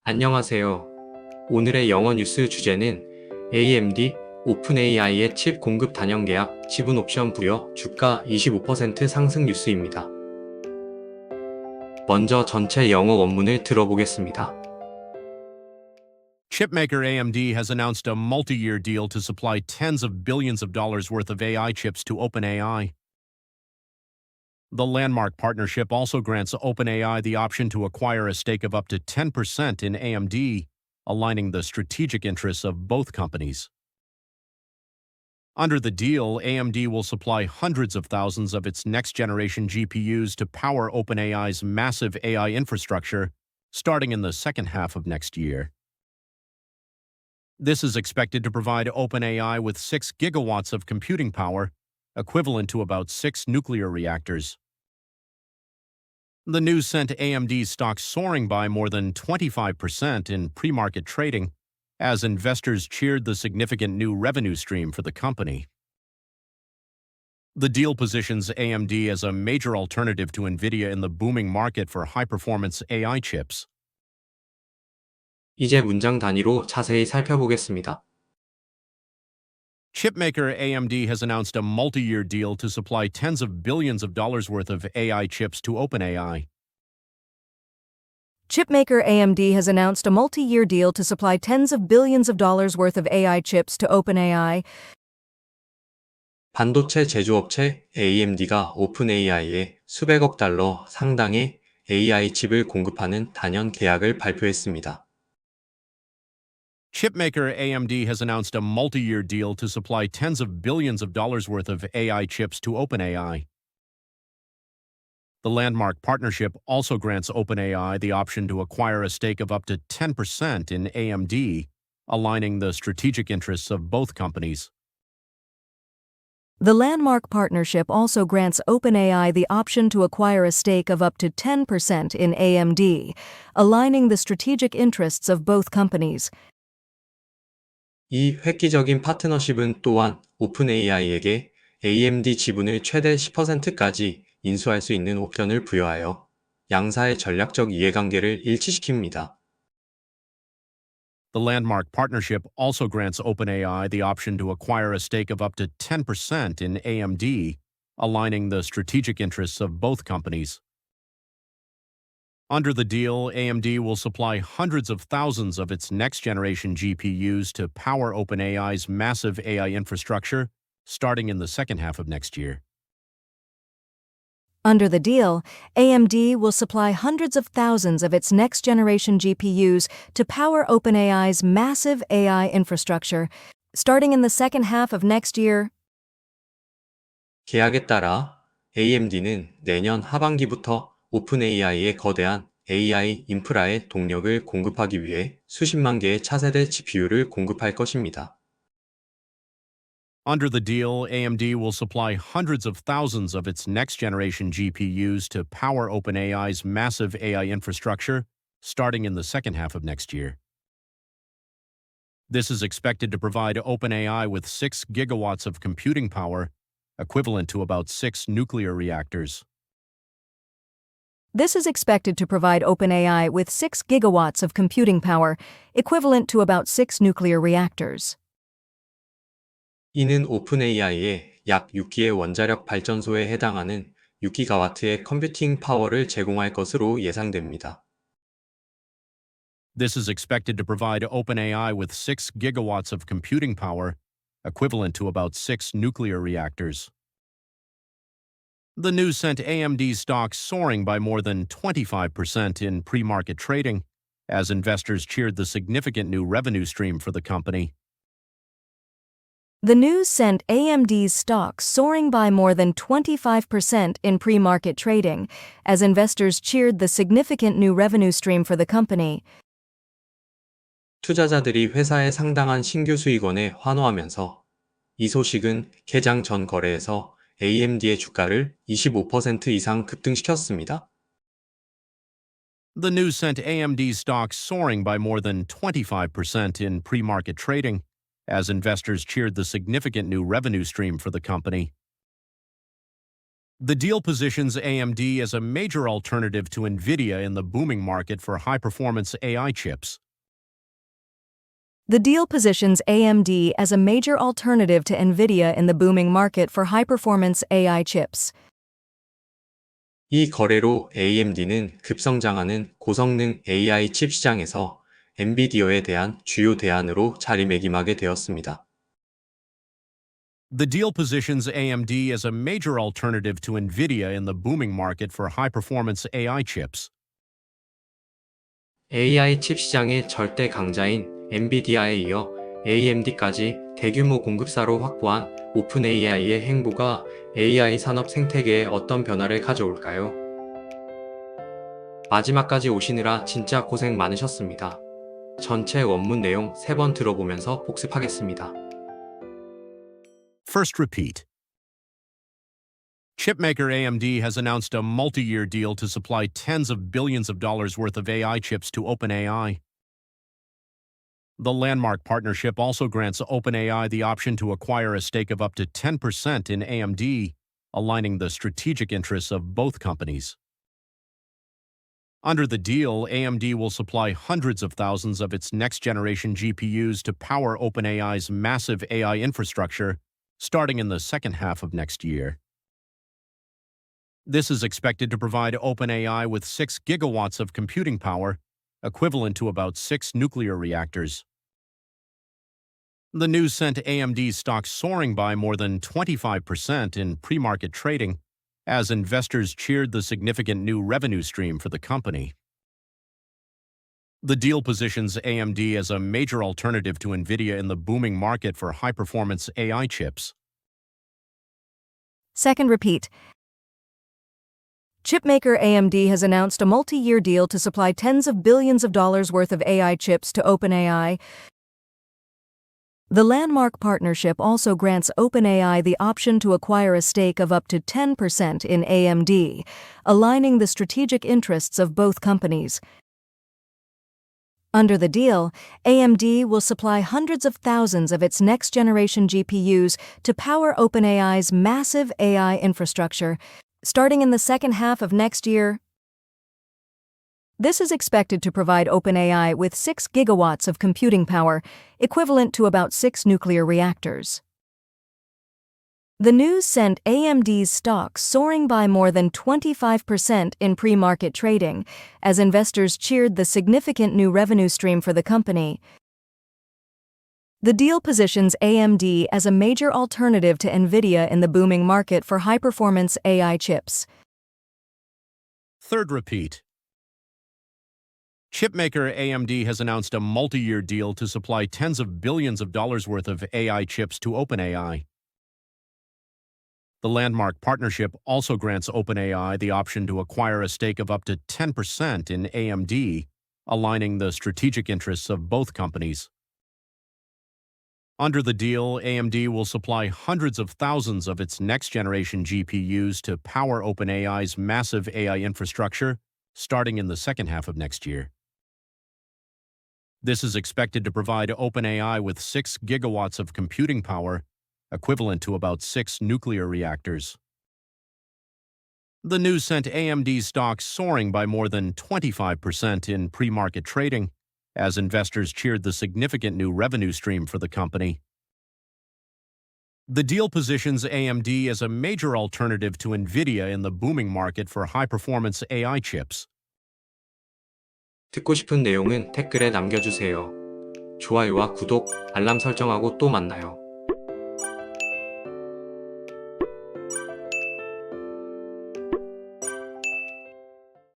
안녕하세요. 오늘의 영어 뉴스 주제는 AMD, 오픈AI의 칩 공급 단연 계약, 지분 옵션 부여, 주가 25% 상승 뉴스입니다. 먼저 전체 영어 원문을 들어보겠습니다. Chipmaker AMD has announced a multi-year deal to supply tens of billions of dollars worth of AI chips to OpenAI. The landmark partnership also grants OpenAI the option to acquire a stake of up to 10% in AMD, aligning the strategic interests of both companies. Under the deal, AMD will supply hundreds of thousands of its next-generation GPUs to power OpenAI's massive AI infrastructure, starting in the second half of next year. This is expected to provide OpenAI with 6 gigawatts of computing power, equivalent to about 6 nuclear reactors. The news sent AMD stocks soaring by more than 25% in pre-market trading, as investors cheered the significant new revenue stream for the company. The deal positions AMD as a major alternative to NVIDIA in the booming market for high-performance AI chips. 이제 문장 단위로 자세히 살펴보겠습니다. Chipmaker AMD has announced a multi-year deal to supply tens of billions of dollars worth of AI chips to OpenAI. Chipmaker AMD has announced a multi-year deal to supply tens of billions of dollars worth of AI chips to OpenAI. 반도체 제조업체 AMD가 오픈AI에 수백억 달러 상당의 AI 칩을 공급하는 단연 계약을 발표했습니다. Chipmaker AMD has announced a multi-year deal to supply tens of billions of dollars worth of AI chips to OpenAI. The landmark partnership also grants OpenAI the option to acquire a stake of up to 10% in AMD, aligning the strategic interests of both companies. The landmark partnership also grants OpenAI the option to acquire a stake of up to 10% in AMD, aligning the strategic interests of both companies. 이 획기적인 파트너십은 또한 오픈AI에게 AMD 지분을 최대 10%까지 인수할 수 있는 옵션을 부여하여 양사의 전략적 이해관계를 일치시킵니다. The landmark partnership also grants OpenAI the option to acquire a stake of up to 10% in AMD, aligning the strategic interests of both companies. Under the deal, AMD will supply hundreds of thousands of its next-generation GPUs to power OpenAI's massive AI infrastructure, starting in the second half of next year. Under the deal, AMD will supply hundreds of thousands of its next-generation GPUs to power OpenAI's massive AI infrastructure, starting in the second half of next year. 계약에 따라 AMD는 내년 하반기부터 오픈AI의 거대한 AI 인프라에 동력을 공급하기 위해 수십만 개의 차세대 GPU를 공급할 것입니다. Under the deal, AMD will supply hundreds of thousands of its next-generation GPUs to power OpenAI's massive AI infrastructure, starting in the second half of next year. This is expected to provide OpenAI with 6 gigawatts of computing power, equivalent to about 6 nuclear reactors. This is expected to provide OpenAI with 6 gigawatts of computing power, equivalent to about 6 nuclear reactors. 이는 오픈AI에 약 6기의 원자력 발전소에 해당하는 6기가와트의 컴퓨팅 파워를 제공할 것으로 예상됩니다. This is expected to provide OpenAI with 6 gigawatts of computing power, equivalent to about 6 nuclear reactors. The news sent AMD stocks soaring by more than 25% in pre-market trading, as investors cheered the significant new revenue stream for the company. The news sent AMD's stock soaring by more than 25% in pre-market trading, as investors cheered the significant new revenue stream for the company. 투자자들이 회사의 상당한 신규 수익원에 환호하면서 이 소식은 개장 전 거래에서 AMD의 주가를 25% 이상 급등시켰습니다. The news sent AMD stocks soaring by more than 25% in pre-market trading, as investors cheered the significant new revenue stream for the company. The deal positions AMD as a major alternative to NVIDIA in the booming market for high-performance AI chips. The deal positions AMD as a major alternative to NVIDIA in the booming market for high-performance AI chips. 이 거래로 AMD는 급성장하는 고성능 AI 칩 시장에서 엔비디아에 대한 주요 대안으로 자리매김하게 되었습니다. The deal positions AMD as a major alternative to NVIDIA in the booming market for high-performance AI chips. AI 칩 시장의 절대 강자인 엔비디아에 이어 AMD까지 대규모 공급사로 확보한 오픈 AI의 행보가 AI 산업 생태계에 어떤 변화를 가져올까요? 마지막까지 오시느라 진짜 고생 많으셨습니다. 전체 원문 내용 3번 들어보면서 복습하겠습니다. First repeat. Chipmaker AMD has announced a multi-year deal to supply tens of billions of dollars worth of AI chips to OpenAI. The landmark partnership also grants OpenAI the option to acquire a stake of up to 10% in AMD, aligning the strategic interests of both companies. Under the deal, AMD will supply hundreds of thousands of its next-generation GPUs to power OpenAI's massive AI infrastructure, starting in the second half of next year. This is expected to provide OpenAI with 6 gigawatts of computing power, equivalent to about 6 nuclear reactors. The news sent AMD stocks soaring by more than 25% in pre-market trading, as investors cheered the significant new revenue stream for the company. The deal positions AMD as a major alternative to NVIDIA in the booming market for high-performance AI chips. Second repeat. Chipmaker AMD has announced a multi-year deal to supply tens of billions of dollars worth of AI chips to OpenAI. The landmark partnership also grants OpenAI the option to acquire a stake of up to 10% in AMD, aligning the strategic interests of both companies. Under the deal, AMD will supply hundreds of thousands of its next-generation GPUs to power OpenAI's massive AI infrastructure, starting in the second half of next year. This is expected to provide OpenAI with 6 gigawatts of computing power, equivalent to about 6 nuclear reactors. The news sent AMD's stocks soaring by more than 25% in pre-market trading, as investors cheered the significant new revenue stream for the company. The deal positions AMD as a major alternative to NVIDIA in the booming market for high-performance AI chips. Third repeat. Chipmaker AMD has announced a multi-year deal to supply tens of billions of dollars worth of AI chips to OpenAI. The landmark partnership also grants OpenAI the option to acquire a stake of up to 10% in AMD, aligning the strategic interests of both companies. Under the deal, AMD will supply hundreds of thousands of its next-generation GPUs to power OpenAI's massive AI infrastructure, starting in the second half of next year. This is expected to provide OpenAI with 6 gigawatts of computing power, equivalent to about 6 nuclear reactors. The news sent AMD stocks soaring by more than 25% in pre-market trading, as investors cheered the significant new revenue stream for the company. The deal positions AMD as a major alternative to NVIDIA in the booming market for high-performance AI chips. 듣고 싶은 내용은 댓글에 남겨주세요. 좋아요와 구독, 알람 설정하고 또 만나요.